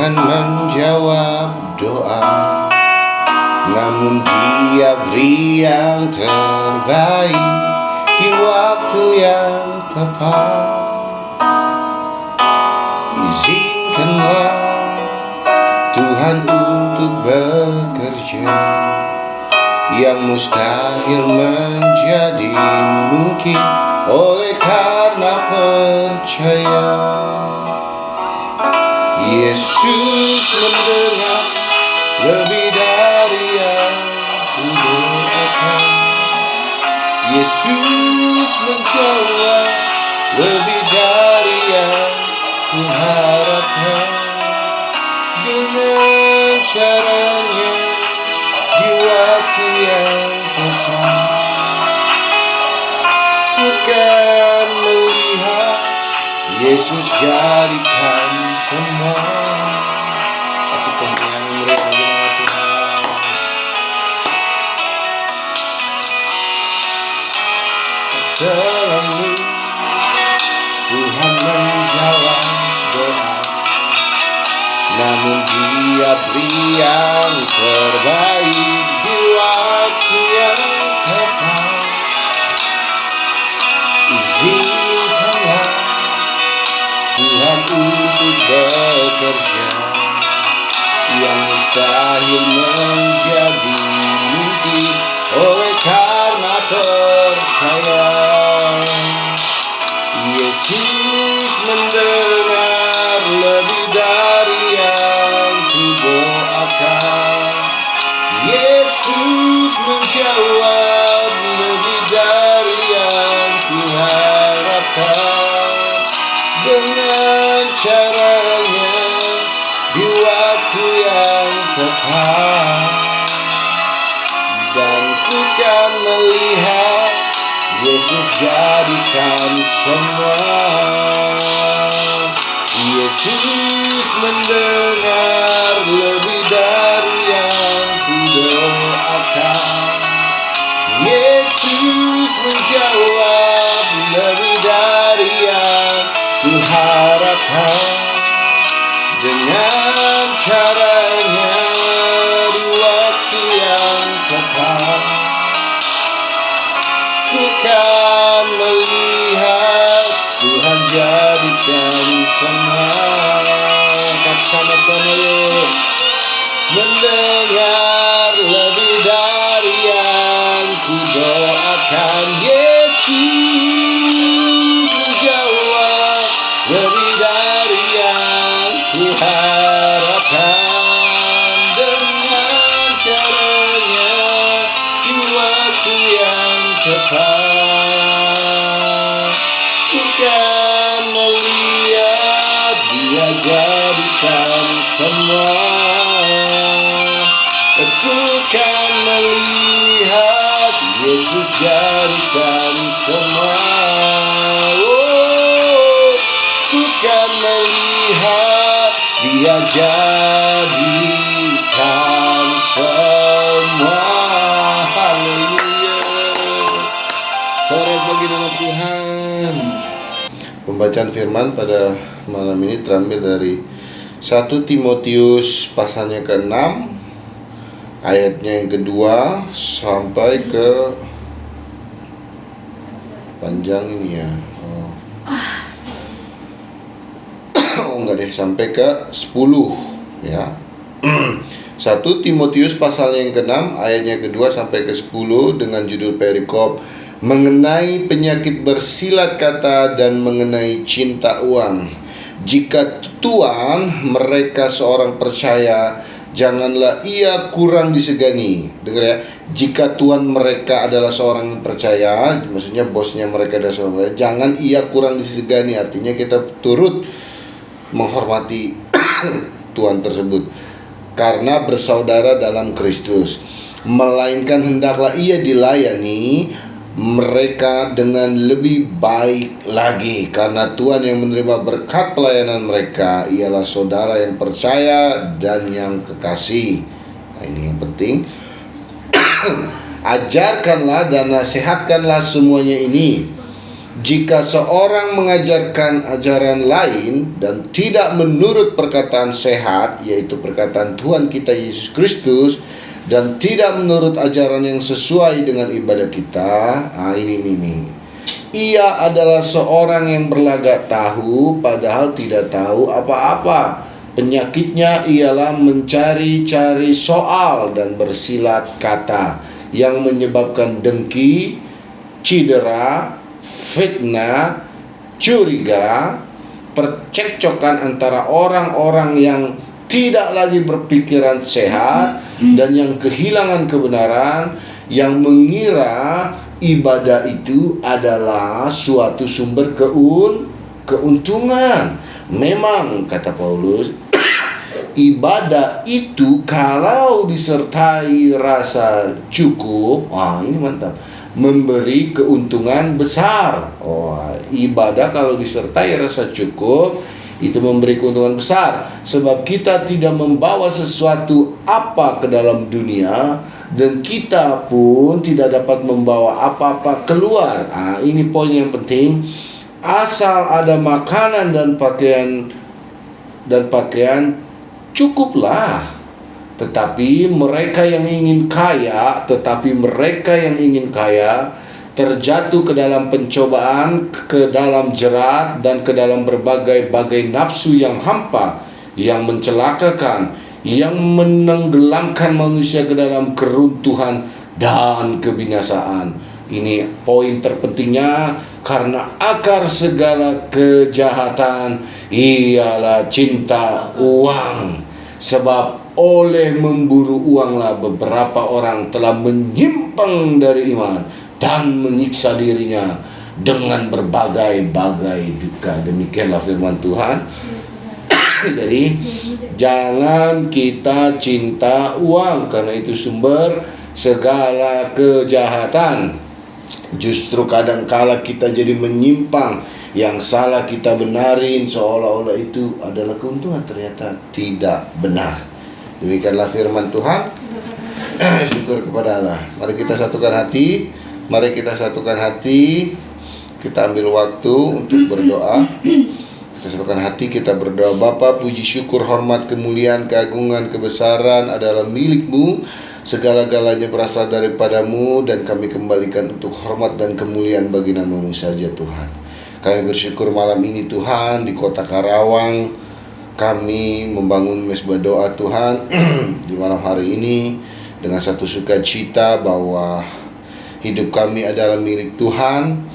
Tuhan menjawab doa, namun Dia beri yang terbaik di waktu yang tepat. Izinkanlah Tuhan untuk bekerja, yang mustahil menjadi mungkin oleh karena percaya. Yesus mendengar lebih dari yang kudoakan. Yesus menjawab lebih dari yang kuharapkan. Dengan caranya di waktu yang tepat, ku kan melihat Yesus jadikan semua. Kasih kemuliaan meriah bagi nama Tuhan. Selalu Tuhan menjawab doa, namun Dia beri yang terbaik di waktu yang tepat. Izinkanlah Tuhan untuk bekerja, yang mustahil menjadi mungkin oleh karena percaya. Yesus mendengar lebih dari yang kudoakan. Yesus menjawab lebih dari yang kuharapkan. Dengan caranya di waktu yang tepat, dan ku kan melihat Yesus jadikan semua. Yesus mendengar lebih dari yang kudoakan. Yesus menjawab lebih dari yang kuharapkan. Dengan caranya di waktu yang tepat, ku kan melihat Tuhan jadikan semua. Sama-sama yuk. Mendengar lebih dari yang kudoakan. Yesus menjawab lebih dari yang kuharapkan. Dengan caranya di waktu yang tepat, ku kan melihat Dia jadikan semua. Ku kan melihat Yesus jadikan semua. Ku kan melihat Dia jadikan semua. Haleluya. Sore bagi nama Tuhan. Pembacaan firman pada malam ini terambil dari 1 Timotius pasalnya ke-6, ayatnya yang kedua sampai ke panjang ini ya. Enggak deh, sampai ke 10 ya. 1 Timotius pasalnya yang ke-6 ayatnya kedua sampai ke 10 dengan judul perikop mengenai penyakit bersilat kata dan mengenai cinta uang. Jika Tuhan mereka seorang percaya, janganlah ia kurang disegani. Dengar ya, jika Tuhan mereka adalah seorang percaya, maksudnya bosnya mereka adalah seorang percaya, jangan ia kurang disegani. Artinya kita turut menghormati Tuhan tersebut karena bersaudara dalam Kristus. Melainkan hendaklah ia dilayani mereka dengan lebih baik lagi, karena Tuhan yang menerima berkat pelayanan mereka ialah saudara yang percaya dan yang kekasih. Nah, ini yang penting. Ajarkanlah dan nasihatkanlah semuanya ini Jika seorang mengajarkan ajaran lain dan tidak menurut perkataan sehat, yaitu perkataan Tuhan kita Yesus Kristus, dan tidak menurut ajaran yang sesuai dengan ibadah kita, ini. Ia adalah seorang yang berlagak tahu padahal tidak tahu apa-apa. Penyakitnya ialah mencari-cari soal dan bersilat kata yang menyebabkan dengki, cedera, fitnah, curiga, percekcokan antara orang-orang yang tidak lagi berpikiran sehat dan yang kehilangan kebenaran, yang mengira ibadah itu adalah suatu sumber keuntungan. Memang, kata Paulus, ibadah itu kalau disertai rasa cukup, ini mantap, memberi keuntungan besar. Ibadah kalau disertai rasa cukup itu memberi keuntungan besar, sebab kita tidak membawa sesuatu apa ke dalam dunia dan kita pun tidak dapat membawa apa-apa keluar. Ini poin yang penting. Asal ada makanan dan pakaian cukuplah. Tetapi mereka yang ingin kaya terjatuh ke dalam pencobaan, ke dalam jerat, dan ke dalam berbagai-bagai nafsu yang hampa, yang mencelakakan, yang menenggelamkan manusia ke dalam keruntuhan dan kebinasaan. Ini poin terpentingnya, karena akar segala kejahatan ialah cinta uang. Sebab oleh memburu uanglah beberapa orang telah menyimpang dari iman dan menyiksa dirinya dengan berbagai-bagai duka. Demikianlah firman Tuhan. Jadi jangan kita cinta uang, karena itu sumber segala kejahatan. Justru kadangkala kita jadi menyimpang, yang salah kita benarin seolah-olah itu adalah keuntungan, ternyata tidak benar. Demikianlah firman Tuhan. Syukur kepada Allah. Mari kita satukan hati. Kita ambil waktu untuk berdoa. Kita satukan hati, kita berdoa. Bapa, puji syukur, hormat, kemuliaan, keagungan, kebesaran adalah milik-Mu. Segala-galanya berasal daripadamu, dan kami kembalikan untuk hormat dan kemuliaan bagi nama-Mu saja, Tuhan. Kami bersyukur malam ini, Tuhan, di kota Karawang kami membangun mesbah doa, Tuhan. Di malam hari ini dengan satu sukacita bahwa hidup kami adalah milik Tuhan.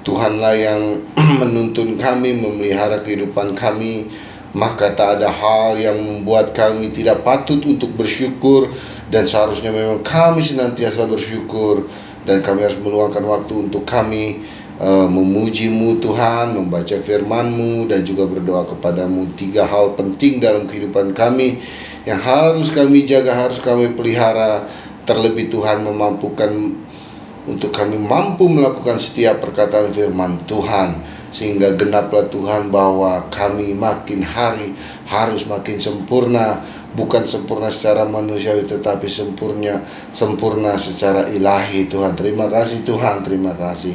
Tuhanlah yang menuntun kami, memelihara kehidupan kami. Maka tak ada hal yang membuat kami tidak patut untuk bersyukur, dan seharusnya memang kami senantiasa bersyukur. Dan kami harus meluangkan waktu untuk kami memuji-Mu, Tuhan, membaca firman-Mu, dan juga berdoa kepada-Mu. 3 hal penting dalam kehidupan kami yang harus kami jaga, harus kami pelihara. Terlebih Tuhan memampukan untuk kami mampu melakukan setiap perkataan firman Tuhan, sehingga genaplah Tuhan bahwa kami makin hari harus makin sempurna. Bukan sempurna secara manusiawi, tetapi sempurna secara ilahi, Tuhan. Terima kasih, Tuhan, terima kasih.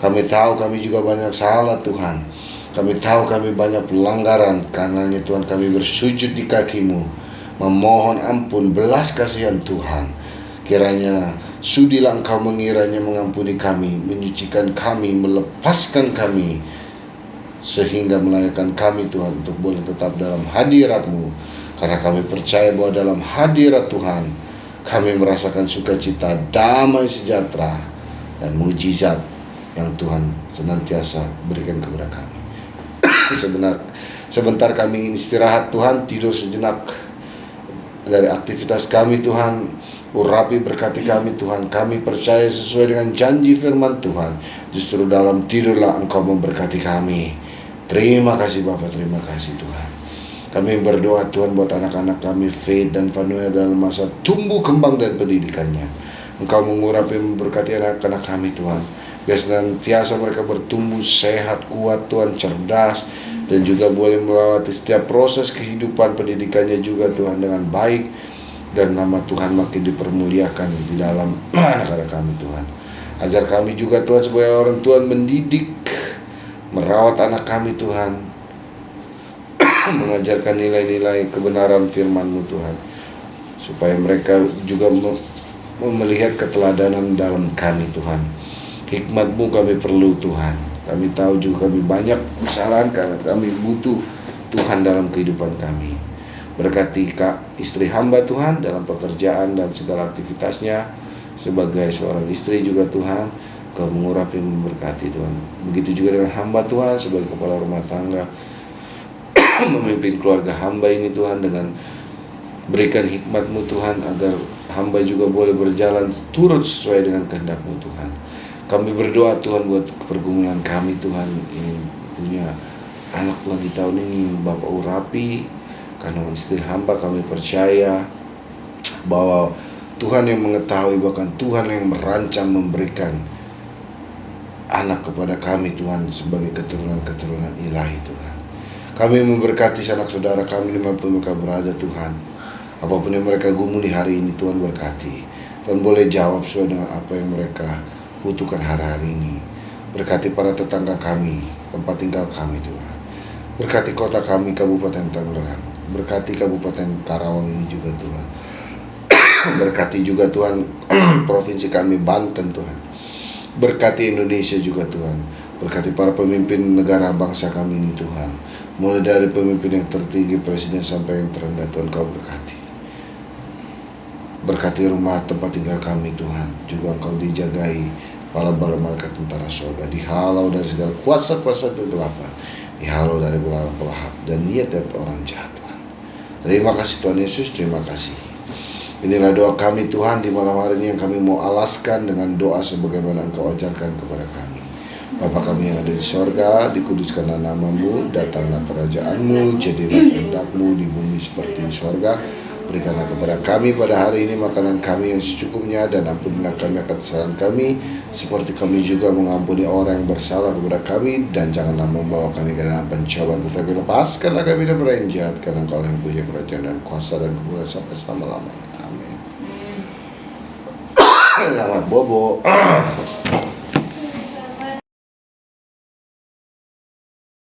Kami tahu kami juga banyak salah, Tuhan. Kami tahu kami banyak pelanggaran. Karenanya Tuhan, kami bersujud di kaki-Mu, memohon ampun, belas kasihan Tuhan. Kiranya sudilah Engkau mengiranya mengampuni kami, menyucikan kami, melepaskan kami, sehingga melayakkan kami, Tuhan, untuk boleh tetap dalam hadirat-Mu. Karena kami percaya bahwa dalam hadirat Tuhan kami merasakan sukacita, damai sejahtera, dan mujizat yang Tuhan senantiasa berikan kepada kami. Sebentar kami ingin istirahat, Tuhan, tidur sejenak dari aktivitas kami, Tuhan. Urapi, berkati kami, Tuhan. Kami percaya sesuai dengan janji firman Tuhan, justru dalam tidurlah Engkau memberkati kami. Terima kasih Bapa, terima kasih Tuhan. Kami berdoa, Tuhan, buat anak-anak kami, Faith dan Vanuel, dalam masa tumbuh kembang dan pendidikannya. Engkau mengurapi, memberkati anak-anak kami, Tuhan. Biar senantiasa mereka bertumbuh sehat, kuat, Tuhan, cerdas, dan juga boleh melewati setiap proses kehidupan pendidikannya juga, Tuhan, dengan baik. Dan nama Tuhan makin dipermuliakan di dalam anak-anak kami, Tuhan. Ajar kami juga Tuhan sebagai orang Tuhan mendidik, merawat anak kami Tuhan, mengajarkan nilai-nilai kebenaran firman-Mu Tuhan, supaya mereka juga melihat keteladanan dalam kami Tuhan. Hikmat-Mu kami perlu Tuhan. Kami tahu juga kami banyak kesalahan karena kami butuh Tuhan dalam kehidupan kami. Berkati istri hamba Tuhan dalam pekerjaan dan segala aktivitasnya. Sebagai seorang istri juga Tuhan, Kau mengurapi memberkati Tuhan. Begitu juga dengan hamba Tuhan sebagai kepala rumah tangga, memimpin keluarga hamba ini Tuhan, dengan berikan hikmat-Mu Tuhan, agar hamba juga boleh berjalan turut sesuai dengan kehendak-Mu Tuhan. Kami berdoa Tuhan buat pergumulan kami Tuhan, ini punya anak Tuhan di tahun ini Bapak urapi. Karena istri hamba kami percaya bahwa Tuhan yang mengetahui, bahkan Tuhan yang merancang memberikan anak kepada kami Tuhan sebagai keturunan-keturunan ilahi Tuhan. Kami memberkati sanak saudara kami dimanapun mereka berada Tuhan. Apapun yang mereka gumuli hari ini Tuhan berkati. Tuhan boleh jawab sesuai dengan apa yang mereka butuhkan hari-hari ini. Berkati para tetangga kami, tempat tinggal kami Tuhan. Berkati kota kami, Kabupaten Tangerang. Berkati Kabupaten Karawang ini juga Tuhan. Berkati juga Tuhan provinsi kami Banten Tuhan. Berkati Indonesia juga Tuhan. Berkati para pemimpin negara bangsa kami ini Tuhan. Mulai dari pemimpin yang tertinggi, presiden, sampai yang terendah Tuhan Kau berkati. Berkati rumah tempat tinggal kami Tuhan. Juga Engkau dijagai bala-bala malaikat tentara surga. Dihalau dari segala kuasa-kuasa kegelapan. Dihalau dari bala pelahap dan niat orang jahat Tuhan. Terima kasih Tuhan Yesus, terima kasih. Inilah doa kami Tuhan di malam hari ini, yang kami mau alaskan dengan doa sebagaimana Engkau ajarkan kepada kami. Bapa kami yang ada di sorga, dikuduskanlah nama-Mu, datanglah kerajaan-Mu, jadilah kehendak-Mu di bumi seperti di sorga. Berikanlah kepada kami pada hari ini makanan kami yang secukupnya, dan ampunilah kami akan kesalahan kami, seperti kami juga mengampuni orang yang bersalah kepada kami. Dan janganlah membawa kami ke dalam pencobaan, tetapi lepaskanlah kami dari orang yang jahat, karena Engkau yang punya kerajaan dan kuasa dan kemuliaan sampai selama-lamanya. Amin. Selamat bobo.